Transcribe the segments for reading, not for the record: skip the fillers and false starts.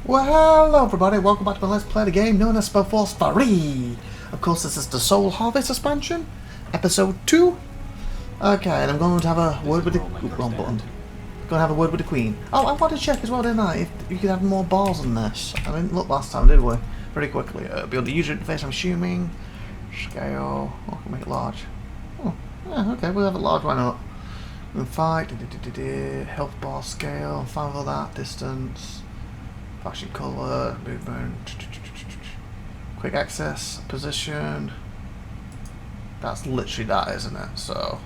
Well, hello everybody, welcome back to my Let's Play the game known as SpellForce 3. Of course, this is the Soul Harvest expansion, episode 2. Okay, and I'm going to have a word with the... wrong button. Going to have a word with the Queen. Oh, I wanted to check as well, didn't I, if you could have more bars on this. I didn't look last time, did we? Very quickly. Be on the user interface, I'm assuming. Scale. Oh, I can make it large. Oh, yeah, okay, we'll have it large, why not? Fight, health bar scale, fine with all that, distance. Flashing colour, movement, quick access, position. That's literally that, isn't it? So,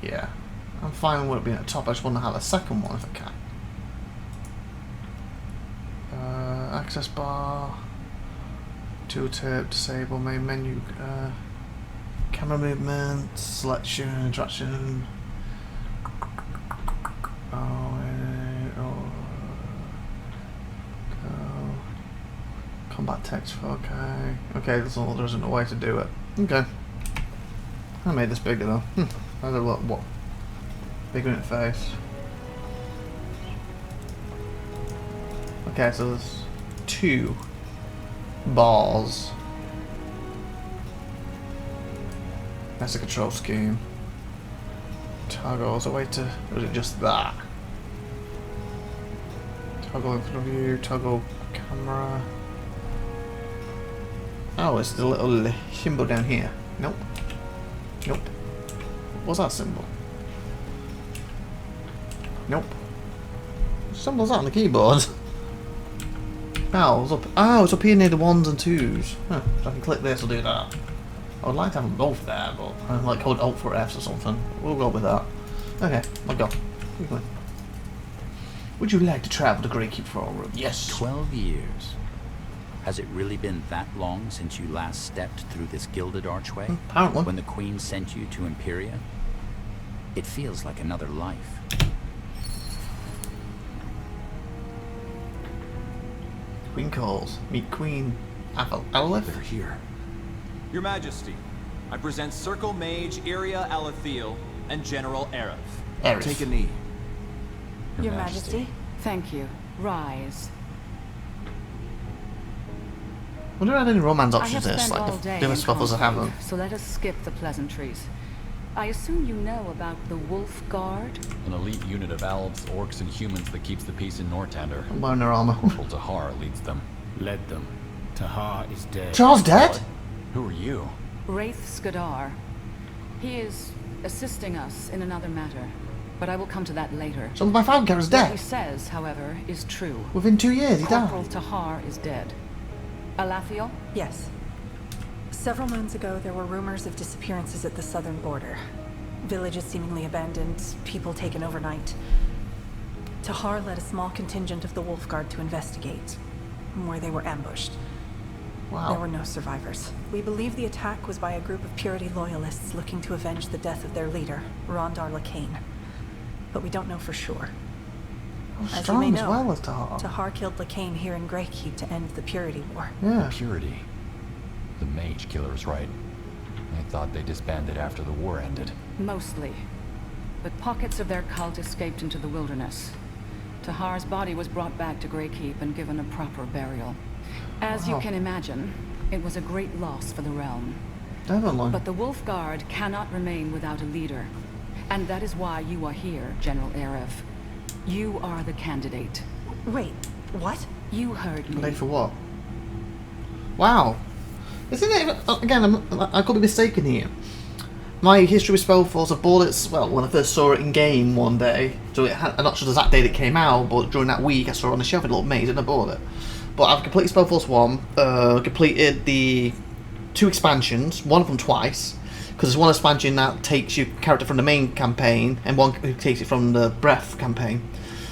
yeah. I'm fine with it being at the top, I just want to have a second one if I can. Access bar, tooltip, disable, main menu, camera movement, selection, interaction. Combat text, okay. Okay, there isn't a way to do it. Okay. I made this bigger though. That's a lot, what? Bigger in the face. Okay, so there's 2 bars. That's the control scheme. Toggle, is a way to, or is it just that? Toggle in front of you, toggle camera. Oh, it's the little symbol down here. Nope. Nope. What's that symbol? Nope. What symbol's that on the keyboard? Oh, it's up here near the 1s and 2s. Huh. So I can click this or do that. I would like to have them both there, but I like hold Alt for Fs or something. We'll go with that. Okay, I'll go. Would you like to travel to Great Keep for a room? Yes. 12 years. Has it really been that long since you last stepped through this gilded archway? Apparently. When the Queen sent you to Imperia? It feels like another life. Queen calls. Meet Queen Aleph. They're here. Your Majesty, I present Circle Mage Iria Alathiel and General Arif. Take a knee. Your Majesty, thank you. Rise. I wonder if there are any romance I options have this, spent like all the day different in spellforces have them. conclave, so let us skip the pleasantries. I assume you know about the Wolf Guard? An elite unit of elves, orcs, and humans that keeps the peace in Nortander. I'm wearing their armour. Corporal Tahar leads them. Led them. Tahar is dead. Charles dead? What? Who are you? Wraith Skadar. He is assisting us in another matter, but I will come to that later. So my father is What he dead. says, however, is true. Within 2 years, he Corporal died. Tahar is dead. Alathiel? Yes. Several moons ago, there were rumors of disappearances at the southern border. Villages seemingly abandoned, people taken overnight. Tahar led a small contingent of the Wolf Guard to investigate, where they were ambushed. Wow. There were no survivors. We believe the attack was by a group of Purity loyalists looking to avenge the death of their leader, Rondar Lacane. But we don't know for sure. As you Strong may as know, well as Tahar. Tahar killed Lacane here in Greykeep to end the Purity War. Yeah. Purity. The mage killer's right. I thought they disbanded after the war ended. Mostly. But pockets of their cult escaped into the wilderness. Tahar's body was brought back to Greykeep and given a proper burial. As you Wow. can imagine, it was a great loss for the realm. Definitely. But the Wolf Guard cannot remain without a leader. And that is why you are here, General Arif. You are the candidate. Wait, what? You heard me. Late for what? Wow. Isn't it, again, I could be mistaken here. My history with SpellForce, I bought it, well, when I first saw it in game one day, so it had, I'm not sure the exact date it came out, but during that week I saw it on the shelf in a little maze and I bought it. But I've completed SpellForce 1, completed the 2 expansions, one of them twice, because there's one expansion that takes your character from the main campaign, and one who takes it from the Breath campaign.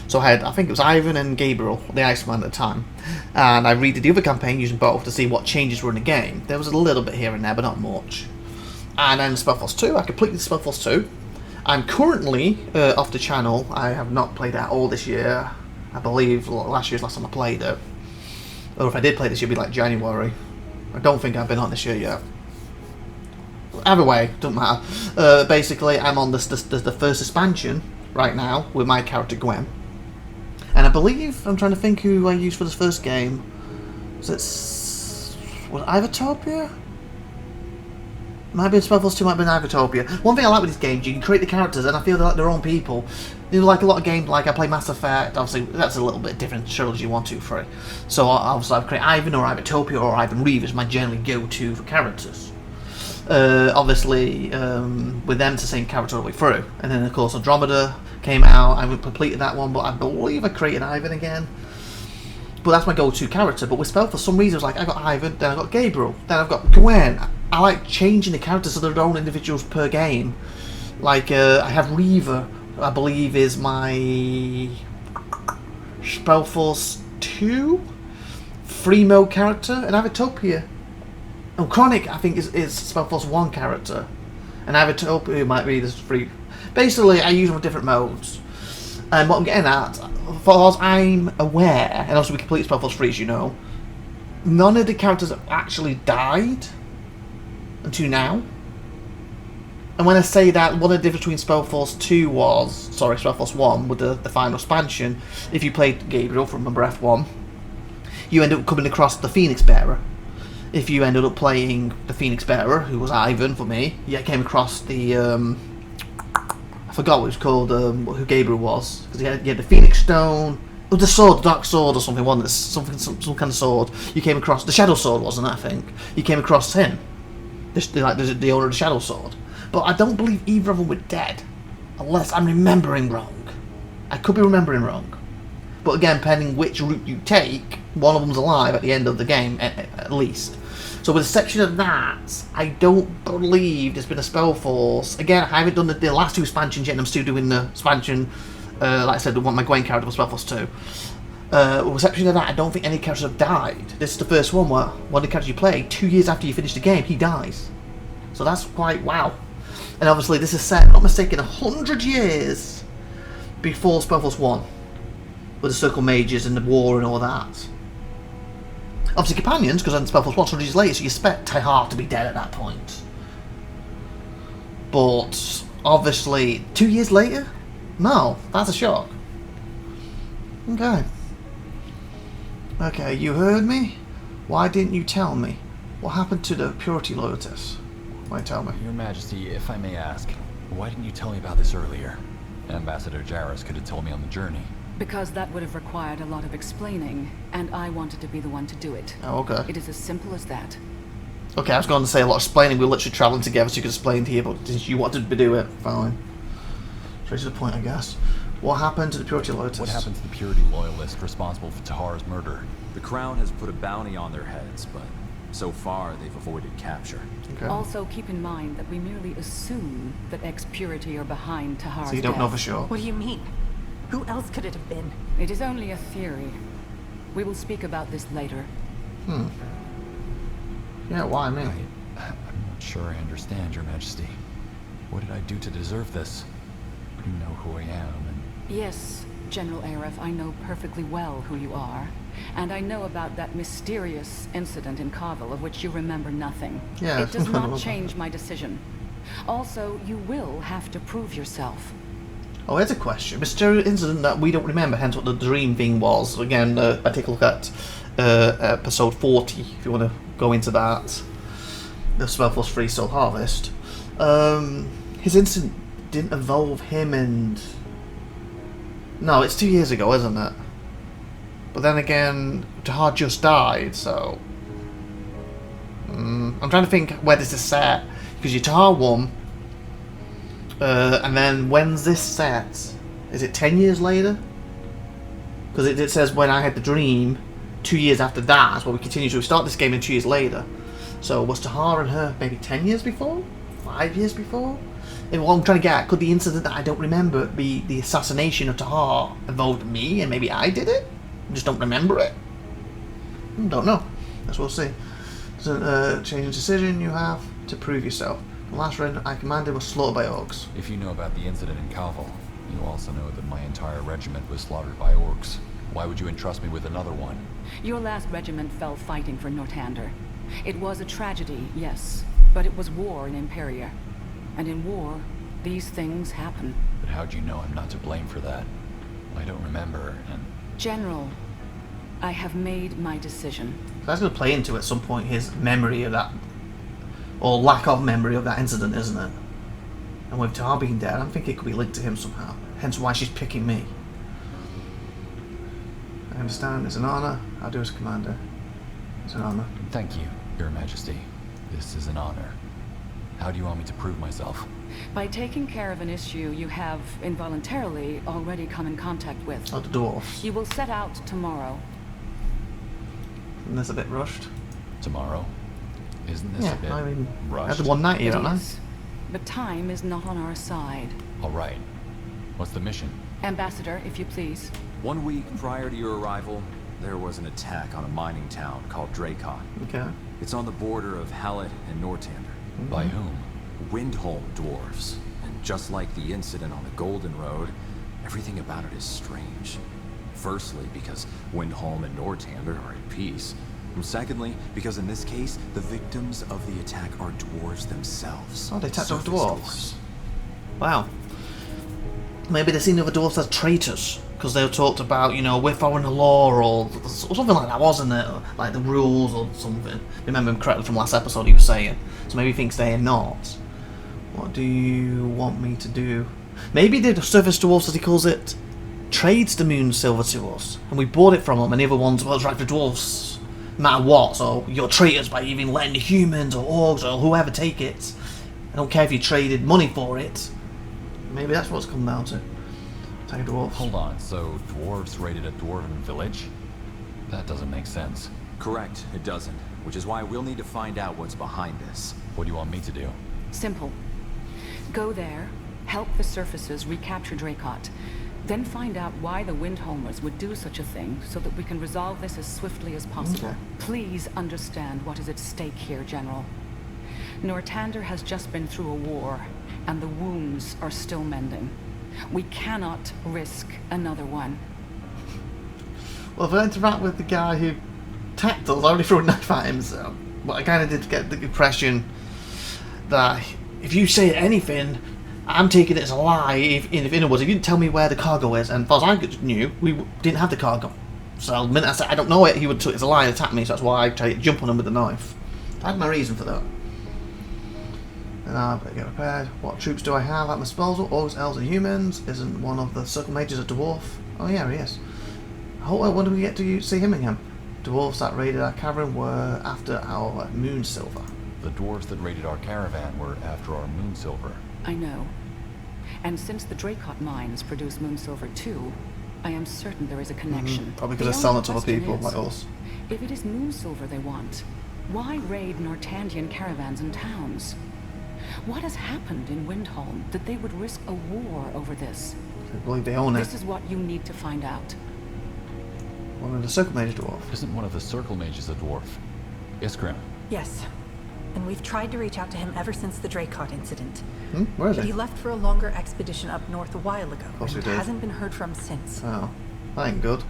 So I had, I think it was Ivan and Gabriel, the Iceman at the time, and I redid the other campaign using both to see what changes were in the game. There was a little bit here and there, but not much. And then SpellForce 2, I completed SpellForce 2. I'm currently off the channel. I have not played it at all this year. I believe last year's last time I played it. Or if I did play this year, it'd be like January. I don't think I've been on this year yet. Either way, doesn't matter. Basically, I'm on the first expansion right now with my character Gwen. And I believe, I'm trying to think who I used for this first game. Was it IVATOPIA? Might have been SpellForce 2, might have been IVATOPIA. One thing I like with these games, you can create the characters and I feel they're like their own people. You know, like a lot of games, like I play Mass Effect, obviously that's a little bit different trilogy, 1, 2, 3. So obviously I've created Ivan or IVATOPIA or Ivan Reeve as my generally go-to for characters. Obviously, with them it's the same character all the way through. And then of course Andromeda came out, I completed that one, but I believe I created Ivan again. But that's my go-to character. But with Spell, for some reason, it's like I got Ivan, then I got Gabriel, then I've got Gwen. I like changing the characters so they're their own individuals per game. Like I have Reaver, I believe is my SpellForce 2 free mode character, and Ivatopia. And Chronic, I think, is SpellForce 1 character, and Ivatopia might be this free. Basically, I use them for different modes. And what I'm getting at, as far as I'm aware, and also we completed SpellForce 3, as you know, none of the characters have actually died until now. And when I say that, one of the difference between SpellForce 1 with the final expansion, if you played Gabriel from number F1, you end up coming across the Phoenix Bearer. If you ended up playing the Phoenix Bearer, who was Ivan for me, you came across the I forgot what it was called, who Gabriel was, because he had the Phoenix Stone, the sword, the Dark Sword or something, wasn't it? Some kind of sword. You came across the Shadow Sword, wasn't it? I think you came across him, the owner of the Shadow Sword. But I don't believe either of them were dead, unless I'm remembering wrong. I could be remembering wrong. But again, depending which route you take, one of them's alive at the end of the game, at least. So with the exception of that, I don't believe there's been a SpellForce. Again, I haven't done the last 2 expansions yet, and I'm still doing the expansion, like I said, the one my Gwen character was SpellForce 2. With the exception of that, I don't think any characters have died. This is the first one where one of the characters you play, 2 years after you finish the game, he dies. So that's quite wow. And obviously this is set, if I'm not mistaken, 100 years before SpellForce 1. With the Circle Mages and the war and all that. Obviously companions, because on SpellForce 100 years later, so you expect Tahar to be dead at that point. But obviously 2 years later? No, that's a shock. Okay. Okay, you heard me? Why didn't you tell me? What happened to the Purity Lotus? Why tell me? Your Majesty, if I may ask, why didn't you tell me about this earlier? Ambassador Jarrus could have told me on the journey. Because that would have required a lot of explaining, and I wanted to be the one to do it. Oh, okay. It is as simple as that. Okay, I was going to say a lot of explaining. We're literally travelling together so you could explain to you, but since you wanted to do it, fine. Straight to the point, I guess. What happened to the Purity Lotus? What happened to the Purity Loyalist responsible for Tahar's murder? The Crown has put a bounty on their heads, but so far they've avoided capture. Okay. Also, keep in mind that we merely assume that Ex-Purity are behind Tahar's So you don't know death. for sure? What do you mean? Who else could it have been? It is only a theory. We will speak about this later. Yeah, why me? I'm not sure I understand, Your Majesty. What did I do to deserve this? You know who I am, and... Yes, General Aref, I know perfectly well who you are. And I know about that mysterious incident in Carvel of which you remember nothing. Yeah. It does not change my decision. Also, you will have to prove yourself. Oh, here's a question. Mysterious incident that we don't remember, hence what the dream thing was. Again, I take a look at episode 40, if you want to go into that. The SpellForce 3 Soul Harvest. His incident didn't involve him and... No, it's 2 years ago, isn't it? But then again, Tahar just died, so... I'm trying to think where this is set. Because you Tahar won... and then when's this set? Is it 10 years later? Because it says when I had the dream, 2 years after that. That's what we continue to. We start this game in 2 years later. So was Tahar and her maybe 10 years before? 5 years before? And what I'm trying to get at, could the incident that I don't remember be the assassination of Tahar involved me and maybe I did it? I just don't remember it. Don't know. Guess we'll see. So, change of decision you have to prove yourself. The last red I commanded was slaughtered by orcs. If you know about the incident in Carvel, you also know that my entire regiment was slaughtered by orcs. Why would you entrust me with another one? Your last regiment fell fighting for Northander. It was a tragedy, yes, but it was war in Imperia. And in war, these things happen. But how'd you know I'm not to blame for that? I don't remember, and General, I have made my decision. That's going to play into at some point his memory of that, or lack of memory of that incident, isn't it? And with Tar being dead, I think it could be linked to him somehow. Hence why she's picking me. I understand. It's an honor. I'll do as commander. It's an honor. Thank you, Your Majesty. This is an honor. How do you want me to prove myself? By taking care of an issue you have involuntarily already come in contact with. Oh, the dwarfs. You will set out tomorrow. Isn't this a bit rushed? Tomorrow? Isn't this Yeah, a bit I mean, I rushed? had the one night here, It don't I? is. But time is not on our side. All right. What's the mission? Ambassador, if you please. 1 week prior to your arrival, there was an attack on a mining town called Dracot. Okay. It's on the border of Hallet and Nortander. By whom? Windholm dwarves. And just like the incident on the Golden Road, everything about it is strange. Firstly, because Windholm and Nortander are at peace. And secondly, because in this case, the victims of the attack are dwarves themselves. Oh, they attacked other Surface dwarfs. Wow. Maybe they've seen other dwarfs as traitors. Because they were talked about, you know, we're following the law or something like that, wasn't it? Or, like the rules or something. Remember him correctly from last episode he was saying. So maybe he thinks they are not. What do you want me to do? Maybe the surface dwarfs, as he calls it, trades the moon silver to us. And we bought it from them and the other ones, well, it's right for dwarfs. No matter what, so you're traitors by even letting the humans or orcs or whoever take it. I don't care if you traded money for it. Maybe that's what's come down to. Take dwarves. Hold on, so dwarves raided a dwarven village? That doesn't make sense. Correct, it doesn't. Which is why we'll need to find out what's behind this. What do you want me to do? Simple. Go there, help the surfaces recapture Dracot, then find out why the Windholmers would do such a thing so that we can resolve this as swiftly as possible. Okay. Please understand what is at stake here, General. Nortander has just been through a war, and the wounds are still mending. We cannot risk another one. Well, if I interact with the guy who attacked us, I already threw a knife at him, so... But I kind of did get the impression that if you say anything, I'm taking it as a lie. In other words, if you didn't tell me where the cargo is, and as far as I knew, we didn't have the cargo. So the minute I said I don't know it, he would take it as a lie and attack me, so that's why I tried to jump on him with the knife. I had my reason for that. And I better get prepared. What troops do I have at my disposal? Orcs, elves, and humans. Isn't one of the circle mages a dwarf? Oh yeah, he is. When do we get to see him again? Dwarves that raided our cavern were after our moon silver. The dwarves that raided our caravan were after our moon silver. I know. And since the Dracot mines produce moon silver too, I am certain there is a connection. Probably because The they're selling only it to other question people is, like us. if it is moon silver they want, why raid Nortandian caravans and towns? What has happened in Windholm that they would risk a war over this? I believe they own it. This is what you need to find out. One of the circle mage dwarf. Isn't one of the circle mages a dwarf? Iskrim. Yes. And we've tried to reach out to him ever since the Dracot incident. Where is But he? he left for a longer expedition up north a while ago, course he and did. hasn't been heard from since. Oh, that ain't good.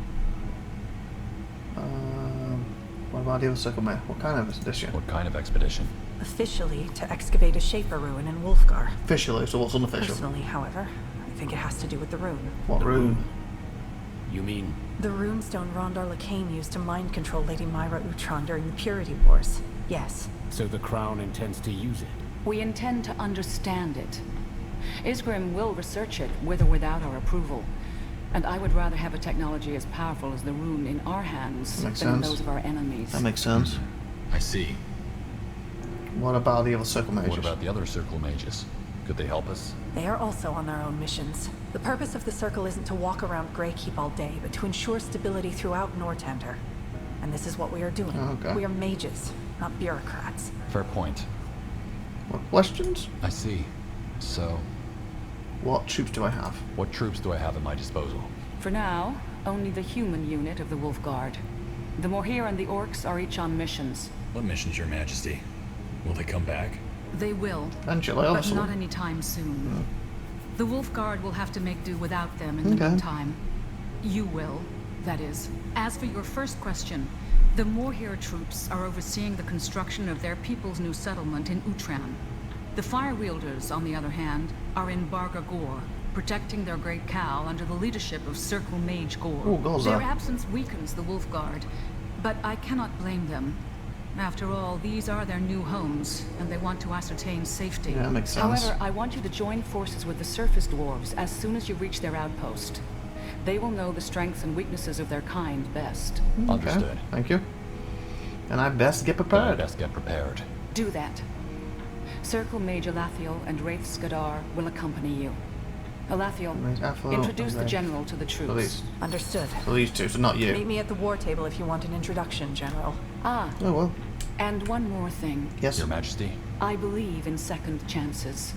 What about the other circle mage? What kind of edition? What kind of expedition? Officially, to excavate a Shaper ruin in Wolfgar. Officially, so what's unofficial? Personally, however, I think it has to do with the rune. What rune? You mean The runestone Rondar Lacane used to mind control Lady Myra Utron during the Purity Wars. Yes. so the Crown intends to use it? We intend to understand it. Isgrim will research it with or without our approval. And I would rather have a technology as powerful as the rune in our hands Makes than in sense. those of our enemies. That makes sense. I see. What about the other circle mages? What about the other circle mages? Could they help us? They are also on their own missions. The purpose of the Circle isn't to walk around Greykeep all day, but to ensure stability throughout Nortander. And this is what we are doing. Oh, okay. We are mages, not bureaucrats. Fair point. What questions? I see. So, What troops do I have? what troops do I have at my disposal? For now, only the human unit of the Wolf Guard. The Morhir and the Orcs are each on missions. What missions, Your Majesty? Will they come back? They will, Eventually, but obviously. not anytime soon. The Wolf Guard will have to make do without them in the Okay. meantime. You will, that is. As for your first question, the Morhir troops are overseeing the construction of their people's new settlement in Utran. The Firewielders, on the other hand, are in Bargagor, protecting their great cow under the leadership of Circle Mage Gore. Oh, Gorza. Their absence weakens the Wolf Guard, but I cannot blame them. After all, these are their new homes, and they want to ascertain safety. Yeah, that makes sense. However, I want you to join forces with the surface dwarves as soon as you reach their outpost. They will know the strengths and weaknesses of their kind best. Understood. Thank you. And I best get Then I prepared. best get prepared. Do that. Circle Mage Alathiel and Wraith Skadar will accompany you. Alathiel, Mage Alathiel introduce and the Wraith. general to the So troops. these, Understood. so these two, so not Meet you. me at the war table if you want an introduction, General. Ah, Oh well. and one more thing. Yes. Your Majesty. I believe in second chances.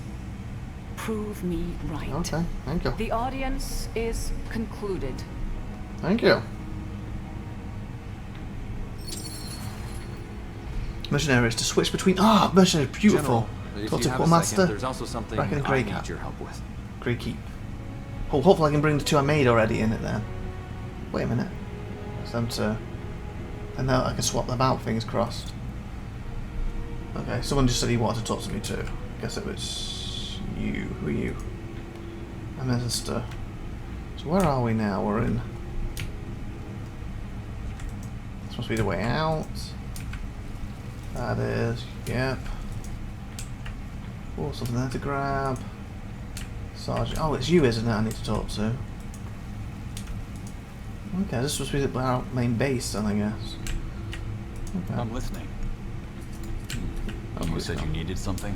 Prove me right. Okay. Thank you. The audience is concluded. Thank you. Mercenaries to switch between. Ah, mercenary, beautiful. General, if Talk you to have a Quartermaster. second, there's also something Back in I Grey need Cap. your help with. Grey Keep. Oh, hopefully I can bring the two I made already in it then. Wait a minute. So them two. And now I can swap them out, fingers crossed. Okay, someone just said he wanted to talk to me too. Guess it was you. Who are you? I'm Minister. So where are we now? We're in. This must be the way out. That is. Yep. Oh, something there to grab. Sergeant. Oh, it's you, isn't it? I need to talk to. Okay, this must be our main base, then, I guess. Okay. I'm listening. You said you needed something?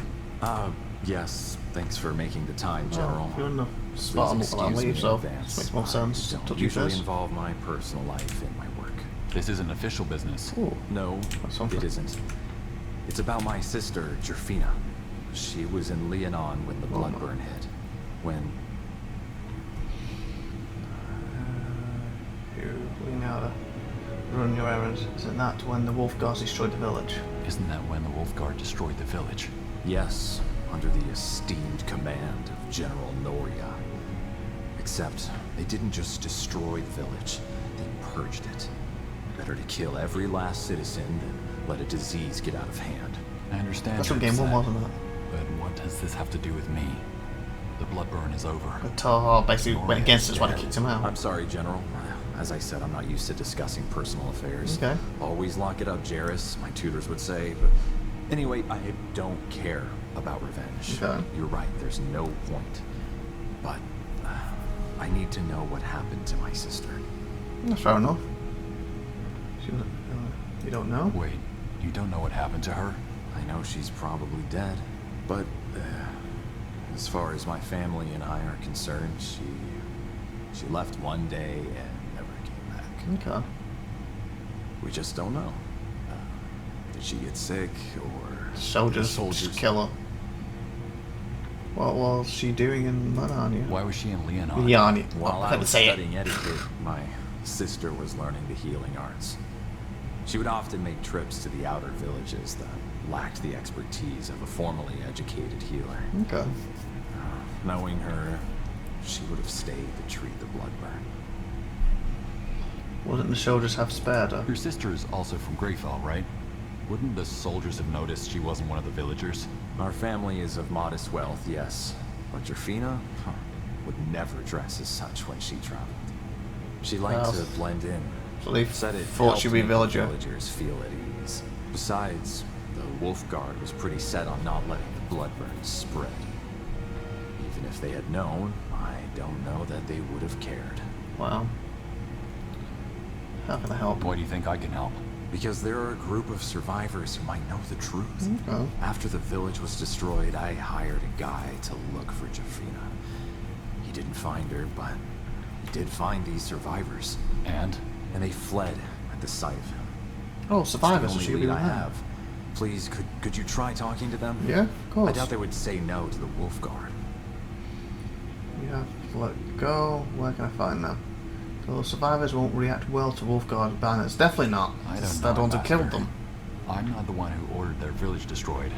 Yes. Thanks for making the time, General. You're in the spot on Please the leave, excuse me so in advance. this makes more sense. I don't Touch you usually first. involve my personal life in my work. This isn't official business. Ooh. No, That's something. it isn't. It's about my sister, Jerfina. She was in Leonon when the Bloodburn hit. When... You lean out to run your errands. Isn't that when the Wolf Guards destroyed the village? Isn't that when the Wolf Guard destroyed the village? Yes, under the esteemed command of General Noria. Except, they didn't just destroy the village, they purged it. Better to kill every last citizen than let a disease get out of hand. I understand. That's you're from game one, upset, wasn't it? But what does this have to do with me? The Bloodburn is over. The Tar basically went against us when I kicked him out. I'm sorry, General. As I said, I'm not used to discussing personal affairs. Okay. Always lock it up, Jarrus, my tutors would say, but... Anyway, I don't care about revenge. Okay. You're right, there's no point. But... I need to know what happened to my sister. That's fair enough. You don't know? Wait, you don't know what happened to her? I know she's probably dead, but... as far as my family and I are concerned, she left one day and never came back. Okay. We just don't know. Did she get sick, or... Soldiers just kill her. What was she doing in Manania? Why was she in Leonon? Liani. While I I couldn't was say it. studying etiquette, my sister was learning the healing arts. She would often make trips to the outer villages that lacked the expertise of a formally educated healer. Okay. Knowing her, she would have stayed to treat the bloodburn. Wouldn't the soldiers have spared her? Your sister is also from Greyfell, right? Wouldn't the soldiers have noticed she wasn't one of the villagers? Our family is of modest wealth, yes. But Jerfina would never dress as such when she traveled. She liked Well, to blend in. So they Said it thought she'd helped be a make the villager. villagers feel at ease. Besides, the Wolf Guard was pretty set on not letting the bloodburn spread. Even if they had known, I don't know that they would have cared. Wow. How can I help? Why do you think I can help? Because there are a group of survivors who might know the truth. Okay. After the village was destroyed, I hired a guy to look for Jerfina. He didn't find her, but he did find these survivors. And? And they fled at the sight of him. Oh, It's survivors. the So only she lead really I have. have. Please, could you try talking to them? Yeah, of course. I doubt they would say no to the Wolf Guard. You have to let go. Where can I find them? So the survivors won't react well to Wolfguard banners. Definitely not. I It's don't the know, ones who killed Master. them. I'm not the one who ordered their village destroyed,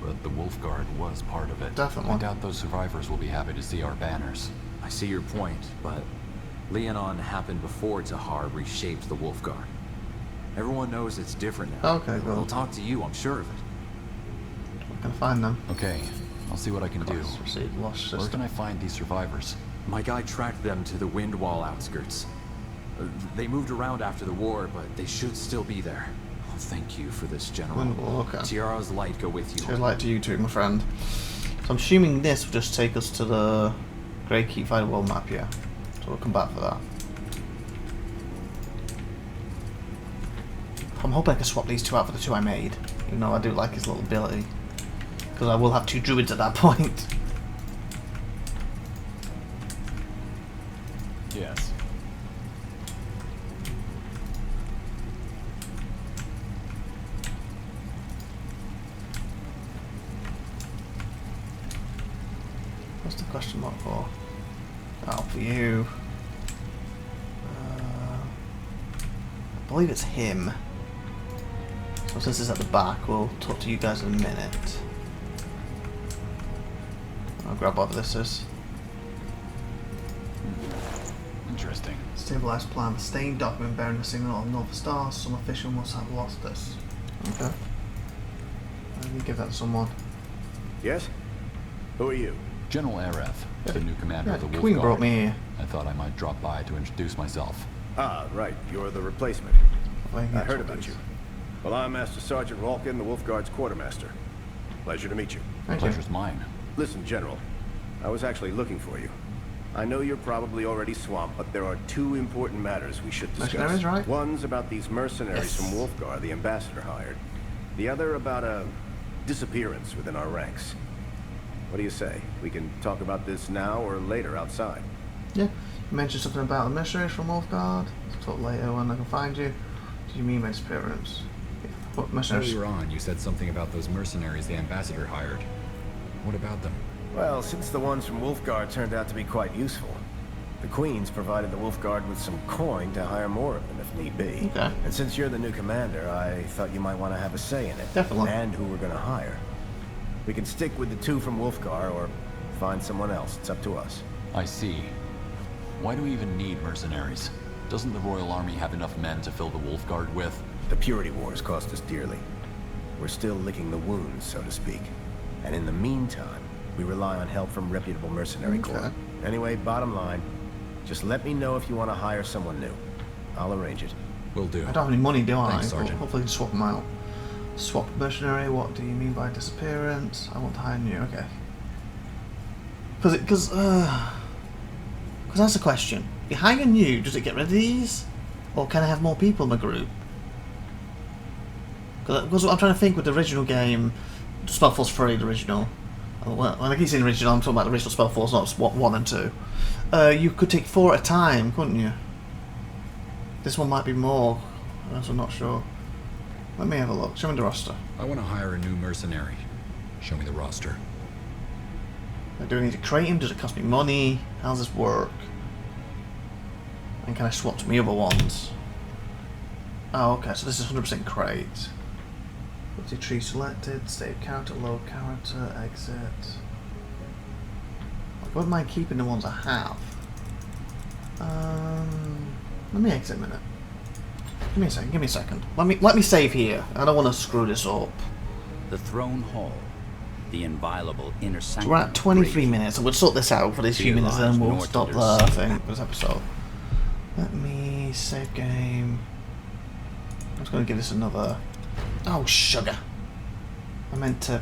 but the Wolf Guard was part of it. Definitely. I doubt those survivors will be happy to see our banners. I see your point, but Leonon happened before Tahar reshaped the Wolf Guard. Everyone knows it's different now. Okay, They'll well. talk to you, I'm sure of it. Where can I find them? Okay, I'll see what I can do. Cross, receive, lost Where system. can I find these survivors? My guy tracked them to the wind wall outskirts. They moved around after the war, but they should still be there. Oh, thank you for this, General. Okay. Tiara's light go with you. Tiara's light to you too, my friend. So I'm assuming this will just take us to the Grey Keep Firewall map, yeah. So we'll come back for that. I'm hoping I can swap these two out for the two I made. Even though I do like his little ability. Because I will have 2 druids at that point. Yes. What's the question mark for? Oh, for you. I believe it's him. So since it's at the back, we'll talk to you guys in a minute. I'll grab what this is. Interesting. Stabilized plan. Stained document bearing the signal of North Star. Some official must have lost this. Okay. Let me give that to someone. Yes? Who are you? General Aref, the new commander of the Wolf Queen Guard. brought me here. I thought I might drop by to introduce myself. Ah, right. You're the replacement. I heard about you. Well, I'm Master Sergeant Ralkin, the Wolf Guard's quartermaster. Pleasure to meet you. Pleasure's mine. Listen, General. I was actually looking for you. I know you're probably already swamped, but there are 2 important matters we should discuss. Mercenaries, right? One's about these mercenaries from Wolfguard the ambassador hired. The other about a disappearance within our ranks. What do you say? We can talk about this now or later outside. Yeah. You mentioned something about the mercenaries from Wolfguard. I'll talk later when I can find you. What do you mean by disappearance? Yeah. What mercenaries? Earlier on, you said something about those mercenaries the ambassador hired. What about them? Well, since the ones from Wolfguard turned out to be quite useful, the Queen's provided the Wolfguard with some coin to hire more of them if need be. Okay. And since you're the new commander, I thought you might want to have a say in it. Definitely. And who we're going to hire. We can stick with the 2 from Wolfguard or find someone else. It's up to us. I see. Why do we even need mercenaries? Doesn't the Royal Army have enough men to fill the Wolf Guard with? The Purity Wars cost us dearly. We're still licking the wounds, so to speak. And in the meantime, we rely on help from reputable mercenary corps. Anyway, bottom line, just let me know if you want to hire someone new. I'll arrange it. Will do. I don't have any money, do I? Thanks, Sergeant. Hopefully I can swap them out. Swap mercenary, what do you mean by disappearance? I want to hire new, okay. Because that's the question. You hire new, does it get rid of these? Or can I have more people in my group? Because what I'm trying to think with the original game, SpellForce 3, the original. Well, when I keep saying original, I'm talking about the original SpellForce, not 1 and 2. You could take 4 at a time, couldn't you? This one might be more, I'm not sure. Let me have a look. Show me the roster. I want to hire a new mercenary. Show me the roster. Do I need to create him? Does it cost me money? How does this work? And can I swap to my other ones? Oh, okay, so this is 100% crate. Ability tree selected, save character, load character, exit. I wouldn't mind keeping the ones I have. Let me exit a minute. Give me a second. Let me save here. I don't want to screw this up. The throne hall, the inviolable inner So sanctum. we're at 23 minutes, and we'll sort this out for these few minutes, and then we'll stop there, I think, this episode. Let me save game. I'm just going to give this another... Oh, sugar. I meant to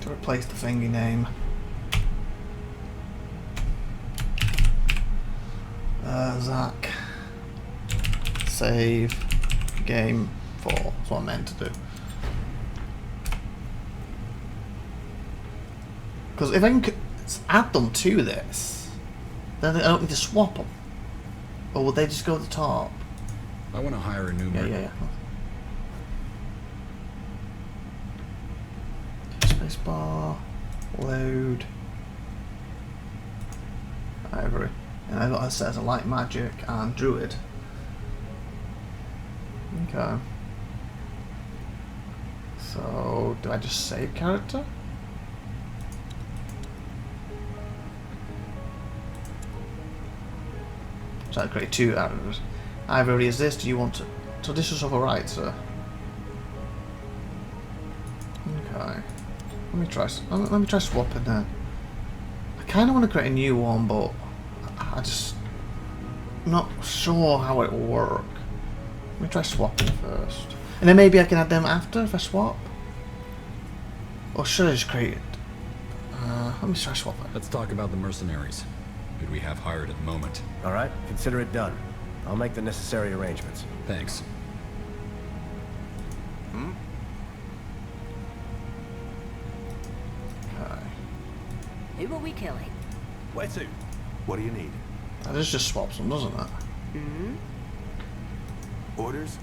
replace the thingy name. Zach. Save game 4. That's what I meant to do. Because if I can add them to this, then I don't need to swap them. Or will they just go to the top? I want to hire a new Yeah. Spacebar, load, Ivory, and I've got it set as a light magic and druid. Okay. So do I just save character? So I create 2 arrows. Ivory is this. Do you want to? So this is override, sir. Okay. Let me try swapping then. kind of want to create a new one, but I just not sure how it will work. Let me try swapping first, and then maybe I can add them after if I swap. Or should I just create it? Let me try swap it. Let's talk about the mercenaries. Who do we have hired at the moment? All right, consider it done. I'll make the necessary arrangements. Thanks. Okay. Who are we killing? Where to? What do you need? That just swaps them, doesn't it? Orders?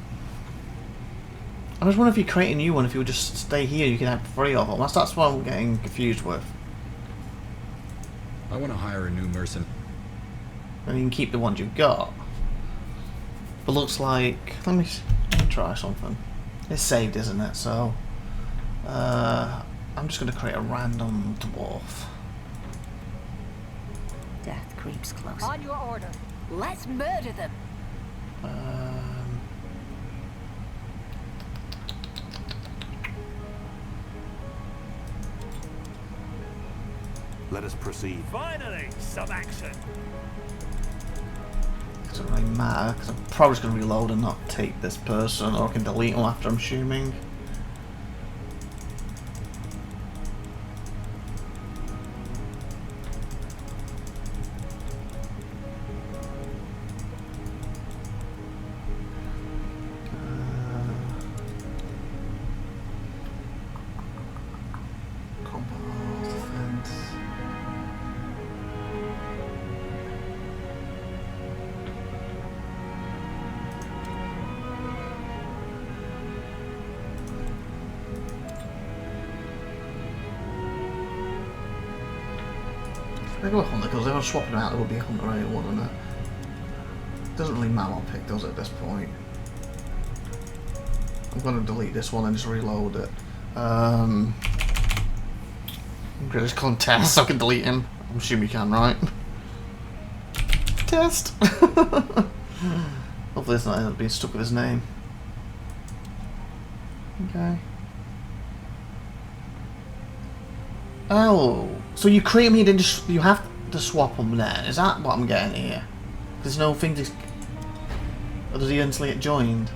I was wondering if you create a new one, if you would just stay here, you can have 3 of them. That's what I'm getting confused with. I want to hire a new mercenary. And you can keep the ones you've got. But looks like... Let me try something. It's saved, isn't it? So... I'm just going to create a random dwarf. Death creeps close. On your order. Let's murder them. Let us proceed. Finally, some action. It doesn't really matter, because I'm probably just going to reload and not take this person, or I can delete them after, I'm assuming. I go with Hunter because if I was swapping them out, it would be a Hunter anyway, wouldn't it? Doesn't really matter what I pick, does it, at this point? I'm going to delete this one and just reload it. I'm going to just call him Test so I can delete him. I'm assuming you can, right? Test! Hopefully it's not end up being stuck with his name. Okay. Oh, so you create me, then you have to swap them then. Is that what I'm getting here? There's no thing to... Or does he instantly get joined?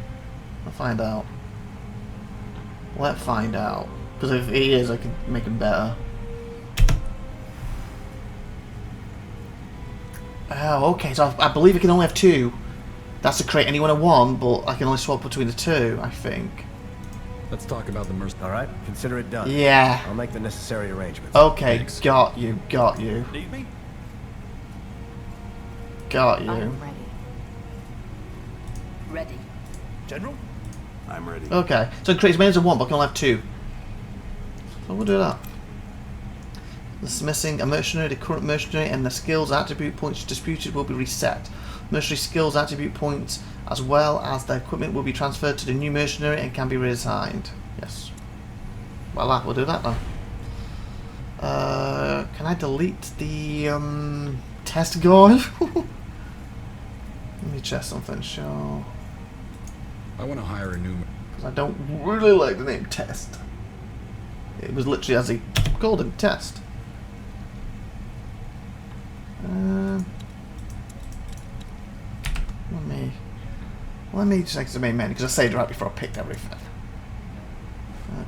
I'll find out. Let's find out. Because if he is, I can make him better. Oh, okay, so I believe I can only have 2. That's to create anyone I want, but I can only swap between the 2, I think. Let's talk about the mercenaries. All right, consider it done. Yeah. I'll make the necessary arrangements. Okay, Thanks. got you. Need me? Got you. I'm ready. Ready. General? I'm ready. Okay, so it creates many as I want, but I can only have 2. So we'll do that. Dismissing a mercenary, the current mercenary and the skills attribute points disputed will be reset. Mercenary skills attribute points as well as their equipment will be transferred to the new mercenary and can be reassigned. Yes. Well, we'll do that then. Can I delete the test guy? Let me check something. Show. I want to hire a new... Because I don't really like the name Test. It was literally as he called him, Test. Let me just exit the main menu because I saved it right before I picked everything.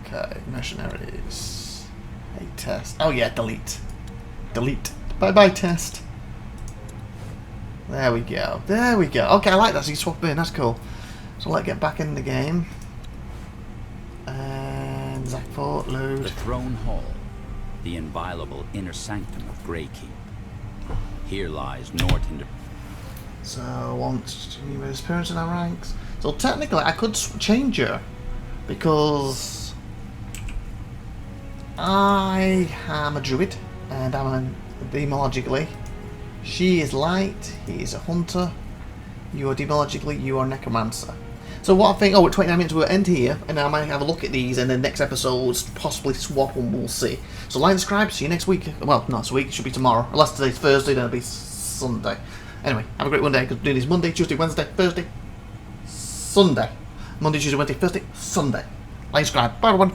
Okay, mercenaries. Hey, Test. Oh yeah, delete. Delete. Bye bye, Test. There we go. There we go. Okay, I like that. So you swap in. That's cool. So let's get back in the game. And Zachport, load. The Throne Hall, the inviolable inner sanctum of Greykeep. Here lies Northander. So once new appearance in our ranks. So technically, I could change her because I am a druid and I'm a demologically. She is light. He is a hunter. You are demologically. You are necromancer. So what I think, oh, at 29 minutes we'll end here, and I might have a look at these, and then next episodes possibly swap and we'll see. So like and subscribe, see you next week. Well, not this week, it should be tomorrow. Unless today's Thursday, then it'll be Sunday. Anyway, have a great one day, because doing these Monday, Tuesday, Wednesday, Thursday, Sunday. Monday, Tuesday, Wednesday, Thursday, Sunday. Like and subscribe. Bye everyone.